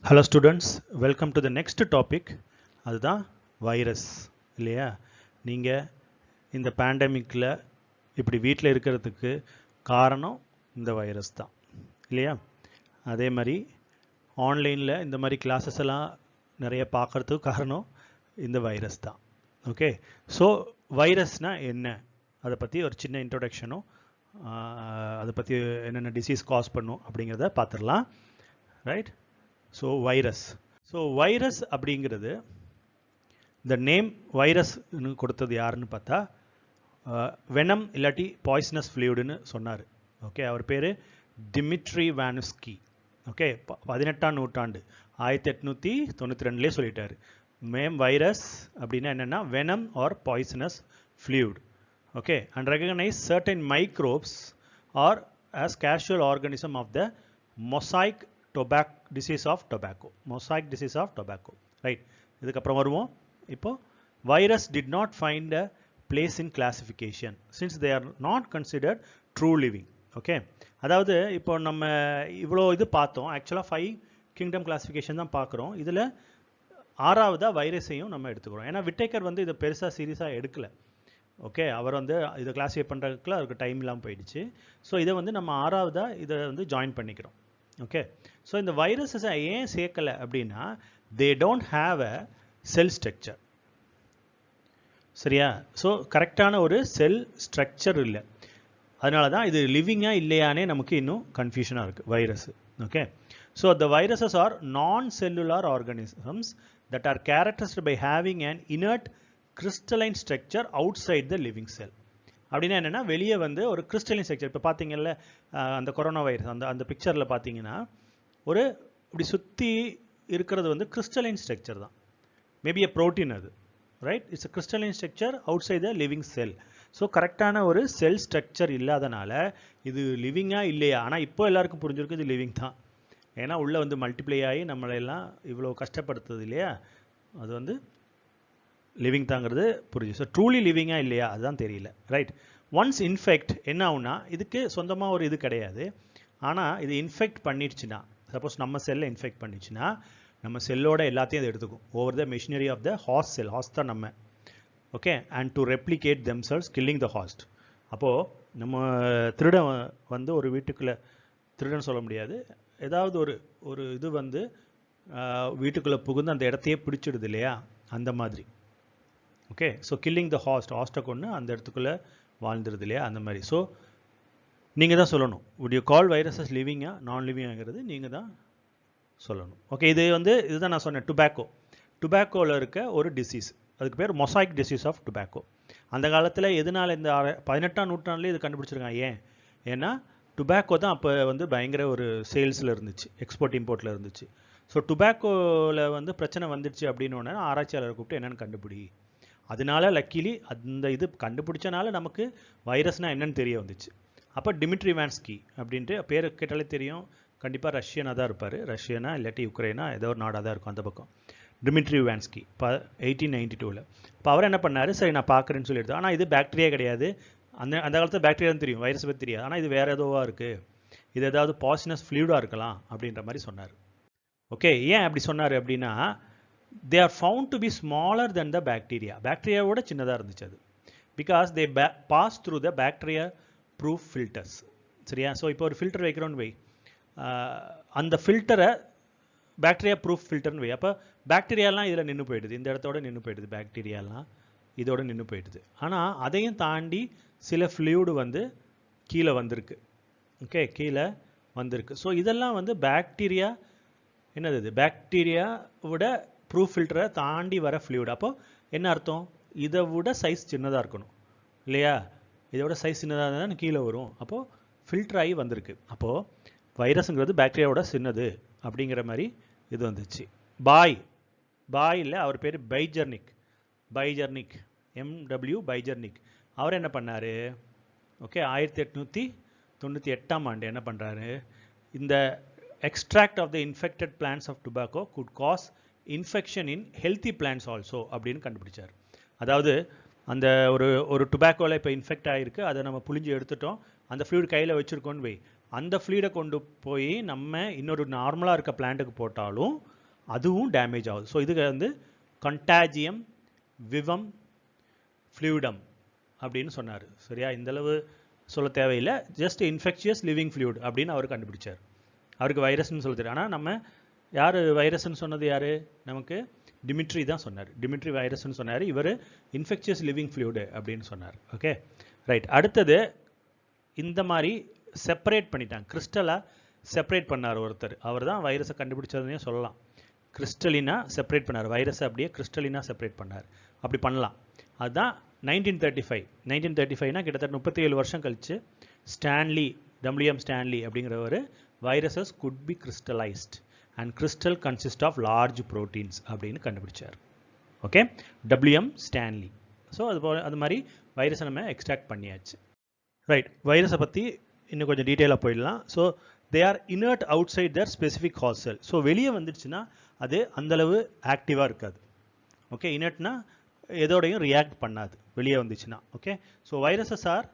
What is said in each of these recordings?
Hello students, welcome to the next topic. அதுதான் virus இல்லையா? நீங்கள் இந்த பேண்டமிக்கில் இப்படி வீட்டில் இருக்கிறதுக்கு காரணம் இந்த வைரஸ் தான் இல்லையா? அதே மாதிரி ஆன்லைனில் இந்த மாதிரி கிளாஸஸ் எல்லாம் நிறைய பார்க்குறதுக்கு காரணம் இந்த வைரஸ் தான். ஓகே, ஸோ வைரஸ்னால் என்ன, அதை பற்றி ஒரு சின்ன இன்ட்ரொடக்ஷனும் அதை பற்றி என்னென்ன டிசீஸ் காஸ் பண்ணும் அப்படிங்கிறத பார்த்துடலாம். ரைட்? ஸோ வைரஸ் அப்படிங்கிறது இந்த நேம் வைரஸ்னு கொடுத்தது யாருன்னு பார்த்தா வெனம் இல்லாட்டி பாய்சனஸ் ஃப்ளூயிடுன்னு சொன்னார். ஓகே, அவர் பேர் டிமிட்ரி வானுஸ்கி. ஓகே, 18ஆம் நூற்றாண்டு 1892 சொல்லிட்டார். வைரஸ் அப்படின்னா என்னென்னா venom or poisonous fluid. Okay, and recognise certain microbes or as casual organism of the mosaic disease of tobacco, mosaic disease of tobacco. Right, இதுக்கப்புறம் வருவோம். இப்போ virus did not find a place in classification since they are not considered true living. Okay, அதாவது இப்போ நம்ம இவ்வளோ இது பார்த்தோம். ஆக்சுவலாக 5 கிங்டம் கிளாசிஃபிகேஷன் தான் பார்க்குறோம். இதில் 6ஆவதாக வைரஸையும் நம்ம எடுத்துக்கிறோம். ஏன்னா விட்டேக்கர் வந்து இதை பெருசாக சீரியஸாக எடுக்கலை. ஓகே, அவர் வந்து இதை கிளாஸிஃபை பண்ணுறதுக்குள்ள அவருக்கு டைம் இல்லாமல் போயிடுச்சு. ஸோ இதை வந்து நம்ம 6ஆவதாக இதை வந்து ஜாயின் பண்ணிக்கிறோம். ஓகே, ஸோ இந்த வைரஸஸை ஏன் சேர்க்கலை அப்படின்னா they don't have a sell structure. சரியா? ஸோ கரெக்டான ஒரு செல் ஸ்ட்ரக்சர் இல்லை. அதனால தான் இது லிவிங்காக இல்லையானே நமக்கு இன்னும் கன்ஃபியூஷனாக இருக்குது virus. Okay, so the viruses are non cellular organisms that are characterized by having an inert crystalline structure outside the living cell. அப்படின்னா என்னென்னா வெளியே வந்து ஒரு கிறிஸ்டலின் ஸ்ட்ரக்சர். இப்போ பார்த்தீங்கல்ல அந்த கொரோனா வைரஸ் அந்த பிக்சரில் பார்த்தீங்கன்னா ஒரு இப்படி சுற்றி இருக்கிறது வந்து கிறிஸ்டலைன் ஸ்ட்ரக்சர் தான். மேபி எ ப்ரோட்டீன் அது. Right, it's a crystalline structure outside the living cell. So கரெக்டான ஒரு செல் ஸ்ட்ரக்சர் இல்லாதனால இது லிவிங்காக இல்லையா? ஆனால் இப்போ எல்லாருக்கும் புரிஞ்சிருக்கு இது லிவிங் தான். ஏன்னா உள்ளே வந்து மல்டிப்ளை ஆகி நம்மளையெல்லாம் இவ்வளோ கஷ்டப்படுத்துது இல்லையா? அது வந்து லிவிங் தாங்கிறது புரிஞ்சு. ஸோ ட்ரூலி லிவிங்காக இல்லையா அதுதான் தெரியல. ரைட், ஒன்ஸ் இன்ஃபெக்ட் என்ன ஆகுனா இதுக்கு சொந்தமாக ஒரு இது கிடையாது. ஆனால் இது இன்ஃபெக்ட் பண்ணிடுச்சுன்னா, சப்போஸ் நம்ம செல்லை இன்ஃபெக்ட் பண்ணிடுச்சுன்னா நம்ம செல்லோட எல்லாத்தையும் அது எடுத்துக்கும். Over the machinery of the host cell. Host தான் நம்ம. Okay, and to replicate themselves killing the host. அப்போது நம்ம திருடன் வந்து ஒரு வீட்டுக்குள்ளே திருடன் சொல்ல முடியாது, ஏதாவது ஒரு இது வந்து வீட்டுக்குள்ளே புகுந்து அந்த இடத்தையே பிடிச்சிடுது இல்லையா? அந்த மாதிரி. ஓகே, ஸோ கில்லிங் த ஹாஸ்ட்டை கொண்டு அந்த இடத்துக்குள்ளே வாழ்ந்துருது இல்லையா? அந்த மாதிரி. ஸோ நீங்கள் தான் சொல்லணும், would you call viruses லிவிங்கா நான் லிவிங்காங்கிறது நீங்கள் தான் சொல்லணும். ஓகே, இதுதான் நான் சொன்னேன். டுபாக்கோவில் இருக்க ஒரு டிசீஸ், அதுக்கு பேர் மொசைக் டிசீஸ் ஆஃப் டுபாக்கோ. அந்த காலத்தில் எதனால் இந்த 18ஆம் நூற்றாண்டுலேயே இது கண்டுபிடிச்சிருக்காங்க. ஏன்னா டுபாக்கோ தான் அப்போ வந்து பயங்கர ஒரு சேல்ஸில் இருந்துச்சு, எக்ஸ்போர்ட் இம்போர்ட்டில் இருந்துச்சு. ஸோ டுபாக்கோவில் வந்து பிரச்சனை வந்துடுச்சு அப்படின்னு ஆராய்ச்சியாளரை கூப்பிட்டு என்னென்னு கண்டுபிடி. அதனால லக்கிலி அந்த இது கண்டுபிடிச்சனால நமக்கு வைரஸ்னால் என்னன்னு தெரிய வந்துச்சு. அப்போ டிமிட்ரி வான்ஸ்கி அப்படின்ட்டு பேர் கேட்டாலே தெரியும், கண்டிப்பாக ரஷ்யனாக தான் இருப்பார். ரஷ்யனா இல்லாட்டி யுக்ரைனா ஏதோ ஒரு நாடாக தான் இருக்கும் அந்த பக்கம். டிமிட்ரி வான்ஸ்கி 1892. இப்போ அவர் என்ன பண்ணார், சரி நான் பார்க்குறேன்னு சொல்லிடுது. ஆனால் இது பாக்டீரியா கிடையாது. அந்த காலத்தில் பாக்டீரியா தான் தெரியும், வைரஸ் பற்றி தெரியாது. ஆனால் இது வேறு ஏதோவா இருக்குது, இது ஏதாவது பாய்சனஸ் ஃப்ளூயிடாக இருக்கலாம் அப்படின்ற மாதிரி சொன்னார். ஓகே, ஏன் அப்படி சொன்னார் அப்படின்னா they are found to be smaller than the bacteria. பாக்டீரியாவோட சின்னதாக இருந்துச்சு அது. Because they pass through the bacteria proof filters. சரியா? ஸோ இப்போ ஒரு ஃபில்டர் வைக்கிறோன்னு வை, அந்த ஃபில்டரை பாக்டீரியா ப்ரூஃப் ஃபில்டர்னு வை. அப்போ பாக்டீரியாலாம் இதில் நின்று போயிடுது, இந்த இடத்தோட நின்று போயிடுது, பாக்டீரியாலாம் இதோட நின்று போயிடுது. ஆனால் அதையும் தாண்டி சில ஃப்ளூயிடு வந்து கீழே வந்திருக்கு. ஓகே, கீழே வந்திருக்கு. ஸோ இதெல்லாம் வந்து பாக்டீரியா என்னது, இது பாக்டீரியாவோட ப்ரூஃப் ஃபில்டரை தாண்டி வர ஃப்ளூயிட். அப்போ என்ன அர்த்தம், இதை விட சைஸ் சின்னதாக இருக்கணும் இல்லையா? இதோட சைஸ் சின்னதாக இருந்தால் தான் கீழே வரும். அப்போது ஃபில்டர் ஆகி வந்திருக்கு. அப்போது வைரஸுங்கிறது பாக்டீரியாவோட சின்னது அப்படிங்கிற மாதிரி இது வந்துச்சு. பாயில் அவர் பேர் பைஜர்னிக் MW பைஜர்னிக். அவர் என்ன பண்ணார், ஓகே, 1898ஆம் ஆண்டு என்ன பண்ணுறாரு, இந்த extract of the infected plants of tobacco could cause infection in healthy plants also அப்படின்னு கண்டுபிடிச்சார். அதாவது அந்த ஒரு டுபாக்கோவில் இப்போ இன்ஃபெக்ட் ஆகிருக்கு, அதை நம்ம புளிஞ்சு எடுத்துட்டோம், அந்த ஃப்ளூயிட் கையில் வச்சுருக்கோன்னு வை, அந்த ஃப்ளூயிடை கொண்டு போய் நம்ம இன்னொரு நார்மலாக இருக்க பிளான்ட்டுக்கு போட்டாலும் அதுவும் டேமேஜ் ஆகுது. ஸோ இதுக்கு வந்து கண்டாஜியம் விவம் ஃப்ளூயிடம் அப்படின்னு சொன்னார். சரியா, இந்தளவு சொல்ல தேவையில்லை, ஜஸ்ட் இன்ஃபெக்ஷியஸ் லிவிங் ஃப்ளூயிட் அப்படின்னு அவர் கண்டுபிடிச்சார். அவருக்கு வைரஸ்ன்னு சொல்ல தெரியும். ஆனால் நம்ம யார் வைரஸ்ன்னு சொன்னது யார்? நமக்கு டிமிட்ரி தான் சொன்னார். டிமிட்ரி வைரஸ்ன்னு சொன்னார், இவர் இன்ஃபெக்ஷியஸ் லிவிங் ஃப்ளூயிடு அப்படின்னு சொன்னார். Okay right. அடுத்தது இந்த மாதிரி செப்பரேட் பண்ணிட்டாங்க, கிறிஸ்டலாக செப்பரேட் பண்ணார் ஒருத்தர். அவர் தான் வைரஸை கண்டுபிடிச்சதுன்னே சொல்லலாம். கிறிஸ்டலினா செப்பரேட் பண்ணார், வைரஸை அப்படியே கிறிஸ்டலினா செப்பரேட் பண்ணார். அப்படி பண்ணலாம். அதுதான் 1935. 1935னா கிட்டத்தட்ட 37 வருஷம் கழிச்சு ஸ்டான்லி, WM ஸ்டான்லி அப்படிங்கிறவர் viruses could be crystallized and crystal consist of large proteins அப்படின்னு கண்டுபிடிச்சார். Okay, WM Stanley. ஸோ அது மாதிரி வைரஸை நம்ம எக்ஸ்ட்ராக்ட் பண்ணியாச்சு. ரைட், வைரஸை பற்றி இன்னும் கொஞ்சம் டீட்டெயிலாக போயிடலாம். So they are inert outside their specific host cell. So வெளியே வந்துடுச்சுன்னா அது அந்தளவு ஆக்டிவாக இருக்காது. ஓகே, இனர்ட்னா எதோடையும் ரியாக்ட் பண்ணாது வெளியே வந்துச்சுன்னா. ஓகே, ஸோ வைரஸஸ் ஆர்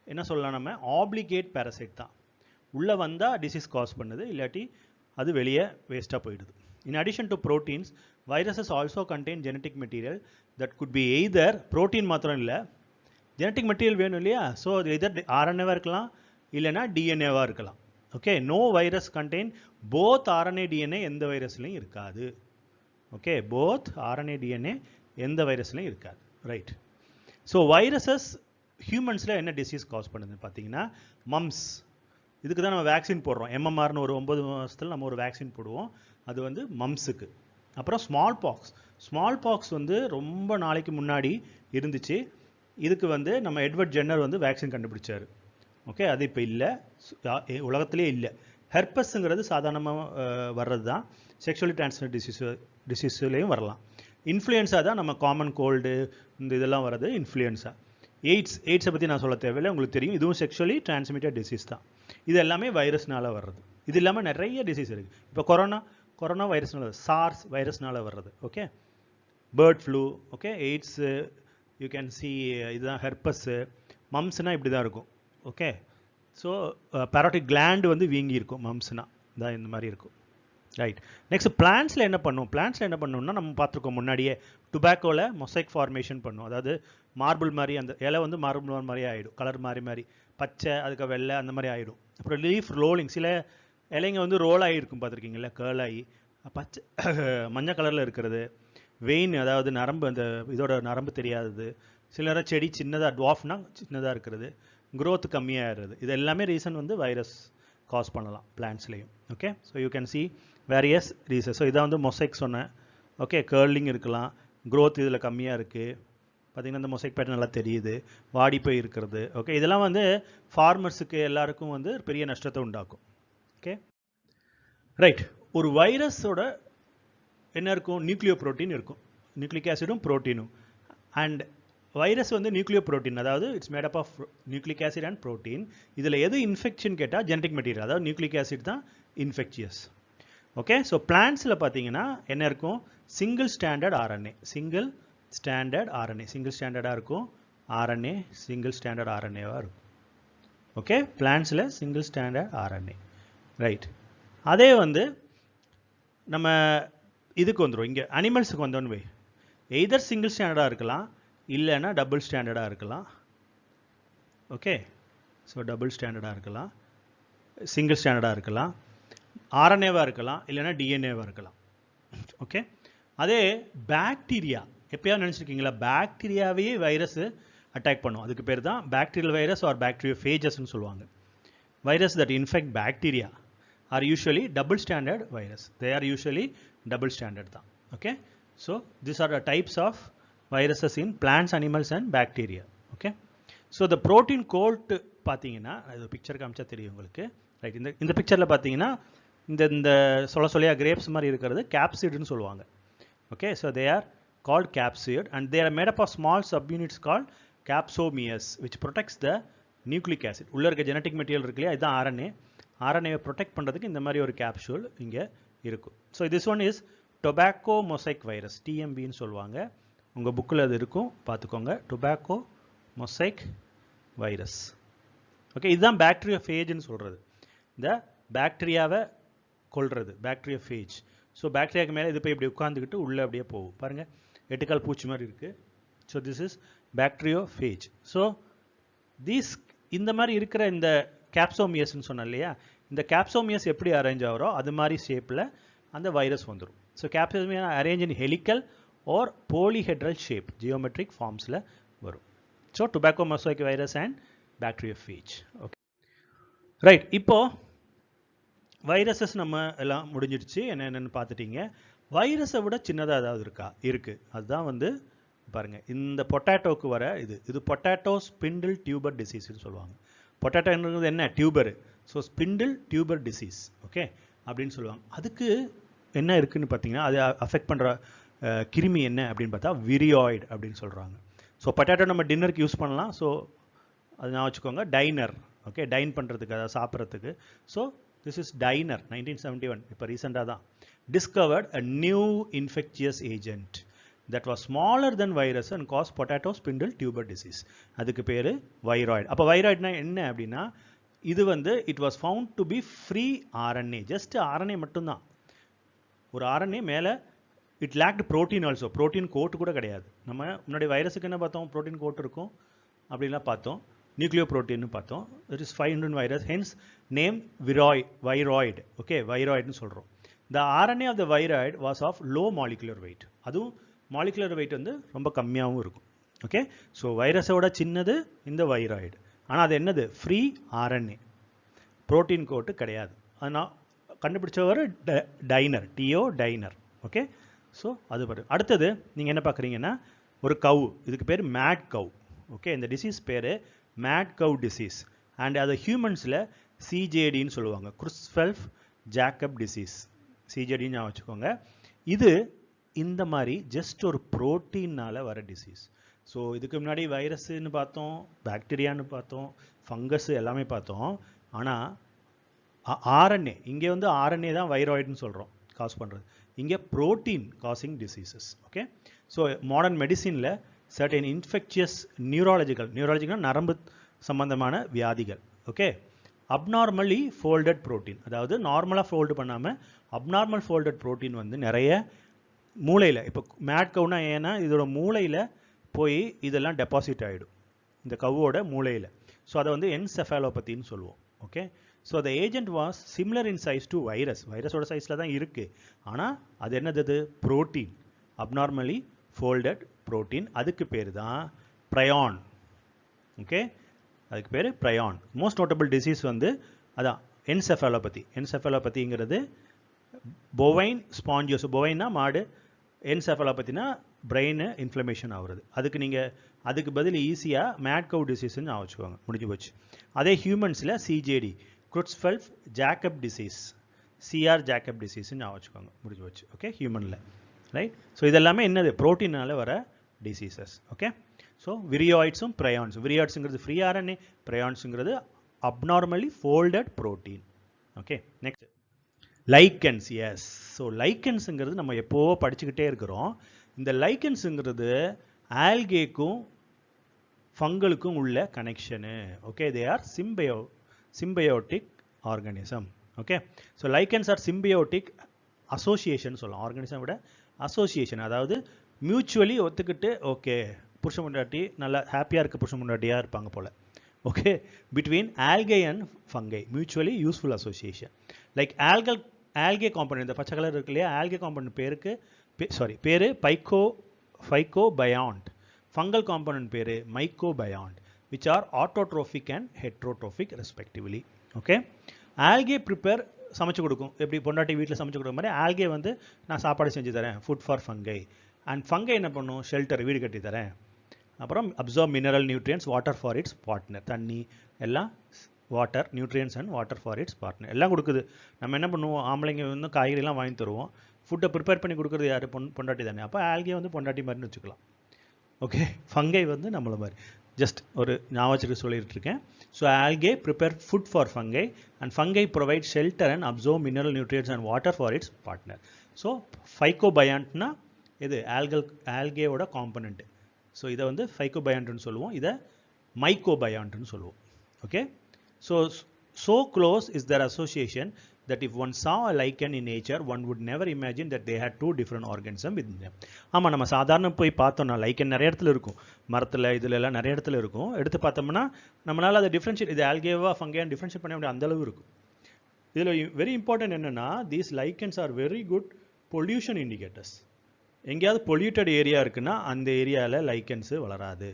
என்ன சொல்லலாம், நம்ம ஆப்ளிகேட் பேரசைட் தான். உள்ளே வந்தால் டிசீஸ் காஸ் பண்ணுது, இல்லாட்டி அது வெளியே வேஸ்ட்டாக போயிடுது. In addition to proteins, viruses also contain genetic material that could be either, protein மாத்திரம் இல்லை, ஜெனட்டிக் மெட்டீரியல் வேணும் இல்லையா. ஸோ அது எதர் RNA-வாக இருக்கலாம், இல்லைனா DNA-வாக இருக்கலாம். Okay, no virus contain both RNA DNA எந்த வைரஸ்லையும் இருக்காது. ஓகே, போத் RNA DNA எந்த வைரஸ்லையும் இருக்காது. ரைட். ஸோ வைரஸஸ் ஹியூமன்ஸில் என்ன டிசீஸ் காஸ் பண்ணுதுன்னு பார்த்தீங்கன்னா, மம்ஸ். இதுக்கு தான் நம்ம வேக்சின் போடுறோம். MMRன்னு ஒரு 9 மாதத்தில் நம்ம ஒரு வேக்சின் போடுவோம். அது வந்து மம்ஸுக்கு. அப்புறம் ஸ்மால் பாக்ஸ். ஸ்மால் பாக்ஸ் வந்து ரொம்ப நாளைக்கு முன்னாடி இருந்துச்சு. இதுக்கு வந்து நம்ம எட்வர்ட் ஜென்னர் வந்து வேக்சின் கண்டுபிடிச்சார். ஓகே, அது இப்போ இல்லை, உலகத்திலே இல்லை. ஹெர்பஸ்ங்கிறது சாதாரணமாக வர்றது தான், செக்ஷுவலி டிரான்ஸ்மிட் டிசீஸ்லேயும் வரலாம். இன்ஃப்ளூயன்ஸா தான் நம்ம காமன் கோல்டு இந்த இதெல்லாம் வர்றது இன்ஃப்ளூயன்ஸா. எய்ட்ஸை பற்றி நான் சொல்ல தேவையில்லை, உங்களுக்கு தெரியும். இதுவும் செக்ஷுவலி டிரான்ஸ்மிட்டட் டிசீஸ் தான். இது எல்லாமே வைரஸ்னால வர்றது. இது இல்லாமல் நிறைய டிசீஸ் இருக்குது. இப்போ கொரோனா வைரஸ்னால, சார்ஸ் வைரஸ்னால வர்றது. Okay, bird flu. Okay, AIDS, you can see, இதுதான் ஹெர்பஸ்ஸு. மம்ஸ்னால் இப்படி தான் இருக்கும். ஓகே, ஸோ பேரோட்டிக் கிளாண்டு வந்து வீங்கி இருக்கும் மம்ஸ்னா தான் இந்த மாதிரி இருக்கும். ரைட். நெக்ஸ்ட் பிளான்ட்ஸில் என்ன பண்ணும்? பிளான்ட்ஸில் என்ன பண்ணணும்னா நம்ம பார்த்துருக்கோம் முன்னாடியே, டுபாக்கோவில் மொசைக் ஃபார்மேஷன் பண்ணும். அதாவது மார்பிள் மாதிரி அந்த இலை வந்து மார்பிள் மாதிரி ஆகிடும், கலர் மாறி பச்சை, அதுக்கு வெள்ளை, அந்த மாதிரி ஆகிடும். அப்புறம் லீஃப் ரோலிங், சில இலைங்க வந்து ரோல் ஆகிருக்கும் பார்த்துருக்கீங்களா, கேர்ள் ஆகி பச்சை மஞ்சள் கலரில் இருக்கிறது. வெயின், அதாவது நரம்பு, அந்த இதோட நரம்பு தெரியாதது. சில நேரம் செடி சின்னதாக, டுவாஃப்னா சின்னதாக இருக்கிறது, க்ரோத் கம்மியாகிறது. இது எல்லாமே ரீசன் வந்து வைரஸ் காஸ் பண்ணலாம் பிளான்ட்ஸ்லேயும். Okay, so you can see various reason. So இதான் வந்து மொசைக் சொன்னேன். ஓகே, கேர்லிங் இருக்கலாம், க்ரோத் இதில் கம்மியாக இருக்குது. பார்த்திங்கன்னா இந்த மொசைக் பேட்டர்ன் நல்லா தெரியுது, வாடி போய் இருக்கிறது. ஓகே, இதெல்லாம் வந்து ஃபார்மர்ஸுக்கு எல்லாருக்கும் வந்து பெரிய நஷ்டத்தை உண்டாக்கும். Okay right. ஒரு வைரஸோட என்ன இருக்கும்? நியூக்ளியோ புரோட்டீன் இருக்கும், நியூக்ளிக் ஆசிடும் புரோட்டீனும். அண்ட் வைரஸ் வந்து நியூக்ளியோ புரோட்டீன், அதாவது it's made up of nucleic acid and protein. இதில் எது இன்ஃபெக்ஷன் கேட்டால் ஜெனடிக் மெட்டீரியல், அதாவது நியூக்ளிக் ஆசிட் தான் இன்ஃபெக்ஷியஸ். ஓகே, ஸோ பிளான்ட்ஸில் பார்த்தீங்கன்னா என்ன இருக்கும்? Single standard RNA, single standard RNA, single ஸ்டாண்டர்டாக இருக்கும் RNA, சிங்கிள் ஸ்டாண்டர்ட் RNAவாக இருக்கும். ஓகே, பிளான்ட்ஸில் சிங்கிள் ஸ்டாண்டர்ட் RNA. ரைட். அதே வந்து நம்ம இதுக்கு வந்துடும், இங்கே அனிமல்ஸுக்கு வந்தோன்னு வை, எய்தர் சிங்கிள் ஸ்டாண்டர்டாக இருக்கலாம், இல்லைன்னா டபுள் ஸ்டாண்டர்டாக இருக்கலாம். ஓகே, ஸோ டபுள் ஸ்டாண்டர்டாக இருக்கலாம், சிங்கிள் ஸ்டாண்டர்டாக இருக்கலாம், RNAவாக இருக்கலாம், இல்லைன்னா DNA-வாக இருக்கலாம். ஓகே, அதே பாக்டீரியா, எப்பயாவது நினச்சிருக்கீங்களா? பாக்டீரியாவே வைரஸ் அட்டாக் பண்ணும். அதுக்கு பேர் தான் பாக்டீரியல் வைரஸ் ஆர் பாக்டீரியோஃபேஜஸ்ன்னு சொல்லுவாங்க. Virus that infect bacteria are usually double standard virus. They are usually double standard தான். Okay, so this are the types of viruses in plants, animals and bacteria. Okay, so the protein coat பார்த்தீங்கன்னா, அது picture காமிச்சா தெரியும் உங்களுக்கு. Right, இந்த பிக்சரில் பார்த்தீங்கன்னா இந்த சொல்லியா கிரேப்ஸ் மாதிரி இருக்கிறது கேப்சிட்னு சொல்லுவாங்க. Okay, so they are called capsid and they are made up of small subunits called capsomeres which protects the nucleic acid. உள்ளே இருக்க ஜெனட்டிக் மெட்டீரியல் இருக்கு இல்லையா, இதுதான் RNA-வை ப்ரொடெக்ட் பண்ணுறதுக்கு இந்த மாதிரி ஒரு கேப்சூல் இங்கே இருக்கும். So this one is tobacco mosaic virus, TMV-ன்னு சொல்லுவாங்க. உங்கள் புக்கில் அது இருக்கும், பார்த்துக்கோங்க. Tobacco mosaic virus. ஓகே, இதுதான் பாக்டீரியோஃபேஜ்னு சொல்கிறது, இந்த பாக்டீரியாவை கொல்றது, பாக்டீரியோஃபேஜ். ஸோ பாக்டீரியாவுக்கு மேலே இது போய் இப்படி உட்காந்துக்கிட்டு உள்ளே அப்படியே போகும் பாருங்கள், எட்டுக்கால் பூச்சி மாதிரி இருக்குது. So this is bacteriophage. So these இந்த மாதிரி இருக்கிற இந்த கேப்சோமியஸ்ன்னு சொன்னேன் இல்லையா, இந்த கேப்சோமியஸ் எப்படி அரேஞ்ச் ஆகிறோ அது மாதிரி ஷேப்பில் அந்த வைரஸ் வந்துடும். So capsomeres arrange in helical or polyhedral shape geometric ஃபார்ம்ஸில் வரும். So tobacco mosaic virus and bacteriophage. Okay right. இப்போது வைரஸஸ் நம்ம எல்லாம் முடிஞ்சிடுச்சு, என்னென்னு பார்த்துட்டீங்க. வைரஸை விட சின்னதாக ஏதாவது இருக்கா? இருக்குது. அதுதான் வந்து பாருங்கள், இந்த பொட்டாட்டோக்கு வர இது பொட்டாட்டோ ஸ்பிண்டில் டியூபர் டிசீஸ்ன்னு சொல்லுவாங்க. பொட்டாட்டோன்றது என்ன? Tuber. So spindle tuber disease okay அப்படின்னு சொல்லுவாங்க. அதுக்கு என்ன இருக்குதுன்னு பார்த்தீங்கன்னா, அது அஃபெக்ட் பண்ணுற கிருமி என்ன அப்படின்னு பார்த்தா விரியாய்டு அப்படின்னு சொல்கிறாங்க. ஸோ பொட்டாட்டோ நம்ம டின்னருக்கு யூஸ் பண்ணலாம். ஸோ அது நான் வச்சுக்கோங்க, டைனர். ஓகே, டைன் பண்ணுறதுக்கு, அதாவது சாப்பிட்றதுக்கு. So this is டைனர். 1971 இப்போ ரீசெண்டாக தான் discovered a new infectious agent that was smaller than virus and caused potato spindle tuber disease. அதுக்கு பேர் வைராய்டு. அப்போ வைராய்டுனா என்ன அப்படின்னா, இது வந்து it was found to be free RNA. Just RNA மட்டும்தான். ஒரு ஆர்என்ஏ மேலே it லேக்டு protein also. Protein code கூட கிடையாது. நம்ம முன்னாடி வைரஸுக்கு என்ன பார்த்தோம்? ப்ரோட்டீன் கோட் இருக்கும் அப்படின்லாம் பார்த்தோம். நியூக்ளியோ ப்ரோட்டீன்னு பார்த்தோம். It is 500 virus, hence name viroid. Okay, வைராய்டுன்னு சொல்கிறோம். The RNA of the viroid was of low molecular weight. அதுவும் மாலிகுலர் வெயிட் வந்து ரொம்ப கம்மியாகவும் இருக்கும். ஓகே, ஸோ வைரஸோட சின்னது இந்த வைராய்டு. ஆனால் அது என்னது? ஃப்ரீ ஆர்என்ஏ, ப்ரோட்டீன் கோட்டு கிடையாது. அதனால் கண்டுபிடிச்சவர் Diener, T O Diener. Okay, so அது பாரு. அடுத்தது நீங்கள் என்ன பார்க்குறீங்கன்னா, ஒரு கவு. இதுக்கு பேர் மேட் கவ். ஓகே, இந்த டிசீஸ் பேர் மேட் கவ் டிசீஸ். அண்ட் அது ஹியூமன்ஸில் சிஜேடின்னு சொல்லுவாங்க, குருஸ்ஃபெல்ஃப் ஜாக்கப் டிசீஸ். சிஜேடின்னு வச்சுக்கோங்க. இது இந்த மாதிரி ஜஸ்ட் ஒரு ப்ரோட்டீனால் வர டிசீஸ். ஸோ இதுக்கு முன்னாடி வைரஸ்ன்னு பார்த்தோம், பாக்டீரியான்னு பார்த்தோம், ஃபங்கஸ் எல்லாமே பார்த்தோம். ஆனால் ஆர்என்ஏ, இங்கே வந்து ஆர்என்ஏ தான் வைராய்டுன்னு சொல்கிறோம் காஸ் பண்ணுறது. இங்கே protein causing diseases. Okay, so modern மெடிசினில் சர்டன் இன்ஃபெக்சியஸ் நியூராலஜிக்கல் நரம்பு சம்பந்தமான வியாதிகள். ஓகே, அப்நார்மலி ஃபோல்டட் ப்ரோட்டீன், அதாவது நார்மலாக ஃபோல்டு பண்ணாமல் அப்நார்மல் ஃபோல்டட் ப்ரோட்டீன் வந்து நிறைய மூளையில், இப்போ மேட் கவுனா ஏன்னா இதோட மூளையில் போய் இதெல்லாம் டெபாசிட் ஆகிடும், இந்த கவ்வோட மூளையில். ஸோ அதை வந்து என்செஃபாலோபதின்னு சொல்லுவோம். Okay, so the agent was similar in size to virus. வைரஸோட சைஸில் தான் இருக்குது. ஆனால் அது என்னது? Protein, abnormally folded protein. அதுக்கு பேர் தான் ப்ரையான். ஓகே, அதுக்கு பேர் ப்ரையான். மோஸ்ட் நோட்டபிள் டிசீஸ் வந்து அதான் என்செஃபாலோபதி. என்செஃபாலோபதிங்கிறது பொவைன் ஸ்பாஞ்சியோஸ். பொவைன்னா மாடு, என்செஃபாலோபதினா பிரெயின் இன்ஃப்ளமேஷன் ஆகுறது. அதுக்கு பதில் ஈஸியாக மேட் கவ் டிசீஸ்ன்னு வச்சுக்கோங்க, முடிஞ்சு போச்சு. அதே ஹியூமன்ஸில் சிஜேடி, குருட்ஸ்ஃபெல்ஃப் ஜாக்கப் டிசீஸ், சிஆர் ஜாக்கப் டிசீஸ்ன்னு வச்சுக்கோங்க, முடிஞ்சு போச்சு. ஓகே, ஹியூமனில். ரைட். ஸோ இதெல்லாமே என்னது? ப்ரோட்டீனால் வர டிசீசஸ். ஓகே, ஸோ விரியாய்ட்ஸும் ப்ரையான்ஸும். விரியாய்ட்ஸுங்கிறது ஃப்ரீ ஆர்என்ஏ, ப்ரையான்ஸுங்கிறது abnormally folded protein. Okay, next lichens. Yes, so லைக்கன்ஸுங்கிறது நம்ம எப்போவோ படிச்சுக்கிட்டே இருக்கிறோம். இந்த லைக்கன்ஸுங்கிறது ஆல்கேக்கும் ஃபங்கலுக்கும் உள்ள connection. Okay, they are symbiotic organism. Okay, so lichens are symbiotic association சொல்லலாம். ஆர்கானிசம் விட அசோசியேஷன், அதாவது மியூச்சுவலி ஒத்துக்கிட்டு, ஓகே புருஷன் முன்னாடி நல்லா ஹாப்பியாக இருக்க புருஷன் முன்னாடியாக இருப்பாங்க போல். Okay, between algae and fungi, mutually useful association. Like algae compound, இந்த பச்சை கலர் இருக்கு இல்லையா, ஆல்கே காம்பவுண்ட் பேர் ஃபைகோபயாண்ட். ஃபங்கல் காம்பவுண்ட் பேர் மைக்கோபயாண்ட், which are autotrophic and heterotrophic respectively. Okay, algae prepare சமைச்சு கொடுக்கும். எப்படி பொண்டாட்டி வீட்டில் சமைச்சு கொடுக்குற மாதிரி ஆல்கே வந்து நான் சாப்பாடு செஞ்சு தரேன், food for fungi. And fungi என்ன பண்ணும்? ஷெல்டர், வீடு கட்டி தரேன். அப்புறம் observe mineral nutrients, water for its partner. தண்ணி எல்லாம் water, nutrients and water for its partner எல்லாம் கொடுக்குது. நம்ம என்ன பண்ணுவோம்? ஆம்பளைங்க வந்து காய்கறிலாம் வாங்கி தருவோம். ஃபுட்டை ப்ரிப்பேர் பண்ணி கொடுக்குறது யார்? பொண்டாட்டி தானே. அப்போ ஆல்கே வந்து பொண்டாட்டி மாதிரின்னு வச்சுக்கலாம். ஓகே, ஃபங்கை வந்து நம்மள மாதிரி. ஜஸ்ட் ஒரு ஞாபகத்துக்கு சொல்லிட்டு இருக்கேன். So algae prepare food for fungi and fungi provide shelter and absorb mineral nutrients and water for its partner. So ஃபைகோபயாண்ட்னா இது ஆல்கேவோட காம்பனண்ட். ஸோ இதை வந்து ஃபைகோபயாண்ட்னு சொல்லுவோம், இதை மைக்கோபயாண்ட்னு சொல்லுவோம். Okay, so close is Dhar association that if one saw a lichen in nature, one would never imagine that they had two different organisms within them. ஆமாம், நம்ம சாதாரண போய் பார்த்தோம்னா லைக்கன் நிறைய இடத்துல இருக்கும், மரத்தில் இதுல எல்லாம் நிறைய இடத்துல இருக்கும். எடுத்து பார்த்தோம்னா நம்மளால் அதை டிஃப்ரென்ஷியேட், இது ஆல்கேவா ஃபங்கேன்னு டிஃப்ரென்ஷியேட் பண்ண முடியாது, அந்த அளவு இருக்கும். இதில் வெரி இம்பார்ட்டன்ட் என்னென்னா, these lichens are very good pollution indicators. எங்கேயாவது பொல்யூட்டட் ஏரியா இருக்குன்னா அந்த ஏரியாவில் லைக்கன்ஸு வளராது.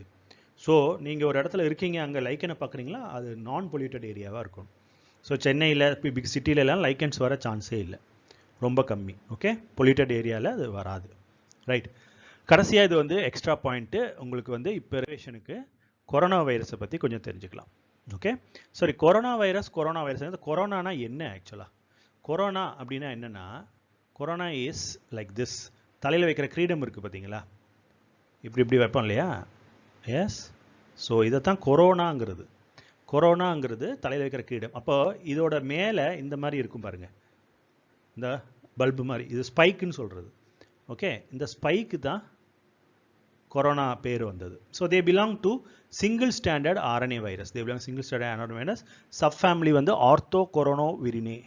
ஸோ நீங்கள் ஒரு இடத்துல இருக்கீங்க, அங்கே லைக்கனை பார்க்குறீங்களா, அது நான் பொல்யூட்டட் ஏரியாவாக இருக்கும். ஸோ சென்னையில் பிக் சிட்டிலெலாம் லைக்கன்ஸ் வர சான்ஸே இல்லை, ரொம்ப கம்மி. ஓகே, பொல்யூட்டட் ஏரியாவில் அது வராது. ரைட். கடைசியாக இது வந்து எக்ஸ்ட்ரா பாயிண்ட்டு உங்களுக்கு வந்து இப்போ ரிலேஷனுக்கு கொரோனா வைரஸை பற்றி கொஞ்சம் தெரிஞ்சுக்கலாம். ஓகே, சரி. கொரோனா வைரஸ் கொரோனானா என்ன ஆக்சுவலாக? கொரோனா அப்படின்னா என்னென்னா, கொரோனா இஸ் லைக் திஸ். தலையில் வைக்கிற கிரீடம் இருக்குது பார்த்தீங்களா, இப்படி வைப்போம் இல்லையா? எஸ். ஸோ இதைத்தான் கொரோனாங்கிறது. கொரோனாங்கிறது தலையில் வைக்கிற கிரீடம். அப்போ இதோட மேலே இந்த மாதிரி இருக்கும் பாருங்கள், இந்த பல்பு மாதிரி, இது ஸ்பைக்குன்னு சொல்கிறது. ஓகே, இந்த ஸ்பைக்கு தான் கொரோனா பேர் வந்தது. So they belong to single standard RNA virus. Single standard RNA virus. Sub family வந்து ஆர்த்தோ கொரோனோ விரினே,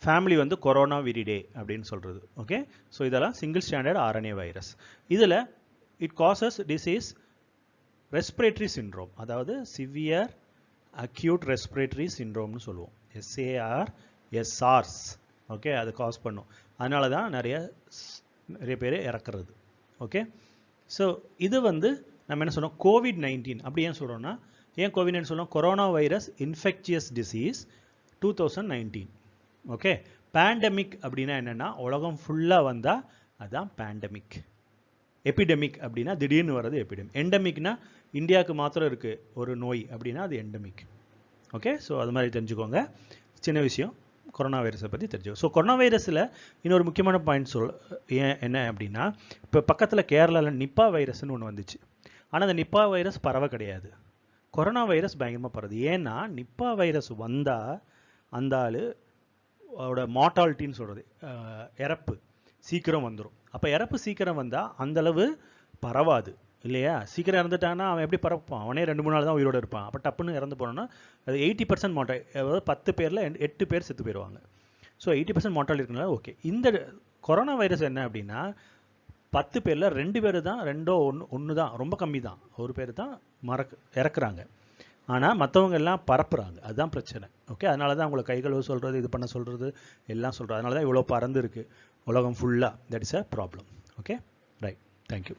ஃபேமிலி வந்து கொரோனா விரிடே அப்படின்னு சொல்கிறது. ஓகே, ஸோ இதெல்லாம் சிங்கிள் ஸ்டாண்டர்ட் ஆர்என்ஏ வைரஸ். இதில் it causes disease respiratory syndrome, அதாவது சிவியர் அக்யூட் ரெஸ்பிரேட்டரி சிண்ட்ரோம்னு சொல்லுவோம். SARS. Okay, அது cos பண்ணும். அதனால தான் நிறைய பேர் இறக்குறது. ஓகே, ஸோ இது வந்து நம்ம என்ன சொல்கிறோம், COVID-19 அப்படி ஏன் சொல்கிறோம்னா, ஏன் COVID-19 சொல்கிறோம்? Corona virus infectious disease 2019. Okay, pandemic அப்படின்னா என்னென்னா, உலகம் ஃபுல்லாக வந்தால் அதுதான் பேண்டமிக். எபிடெமிக் அப்படின்னா திடீர்னு வர்றது எபிடெமிக். எண்டமிக்னா இந்தியாவுக்கு மாத்திரம் இருக்குது ஒரு நோய் அப்படின்னா அது எண்டமிக். ஓகே, ஸோ அது மாதிரி தெரிஞ்சுக்கோங்க. சின்ன விஷயம், கொரோனா வைரஸை பற்றி தெரிஞ்சுக்கோங்க. ஸோ கொரோனா வைரஸில் இன்னொரு முக்கியமான பாயிண்ட் என்ன அப்படின்னா, இப்போ பக்கத்தில் கேரளாவில் நிப்பா வைரஸ்ன்னு ஒன்று வந்துச்சு. ஆனால் அந்த நிப்பா வைரஸ் பரவ கிடையாது. கொரோனா வைரஸ் பயங்கரமாக பரவுது. ஏன்னா நிப்பா வைரஸ் வந்தால் அந்த ஆளோட மார்டாலிட்டின்னு சொல்கிறது, இறப்பு சீக்கிரம் வந்துடும். அப்போ இறப்பு சீக்கிரம் வந்தால் அந்தளவு பரவாது இல்லையா? சீக்கிரம் இறந்துட்டான்னா அவன் எப்படி பரப்பான்? அவனே 2-3 நாள் தான் உயிரோடு இருப்பான். அப்போ டப்புன்னு இறந்து போனோன்னா அது 80% மார்டாலிட்டி, அதாவது 10 பேரில் 8 பேர் செத்து போயிடுவாங்க. ஸோ 80% மார்டாலிட்டி இருக்கனால ஓகே. இந்த கொரோனா வைரஸ் என்ன அப்படின்னா, 10 பேரில் 2 பேர் தான், 1 தான், ரொம்ப கம்மி தான், 1 பேர் தான் இறக்குறாங்க. ஆனால் மற்றவங்க எல்லாம் பரப்புகிறாங்க, அதுதான் பிரச்சனை. ஓகே, அதனால தான் அவங்களை கை கழுவ சொல்கிறது, இது பண்ண சொல்கிறது, எல்லாம் சொல்கிறது. அதனால தான் இவ்வளோ பறந்து இருக்குது உலகம் ஃபுல்லாக. That is a problem. Okay, right. Thank you.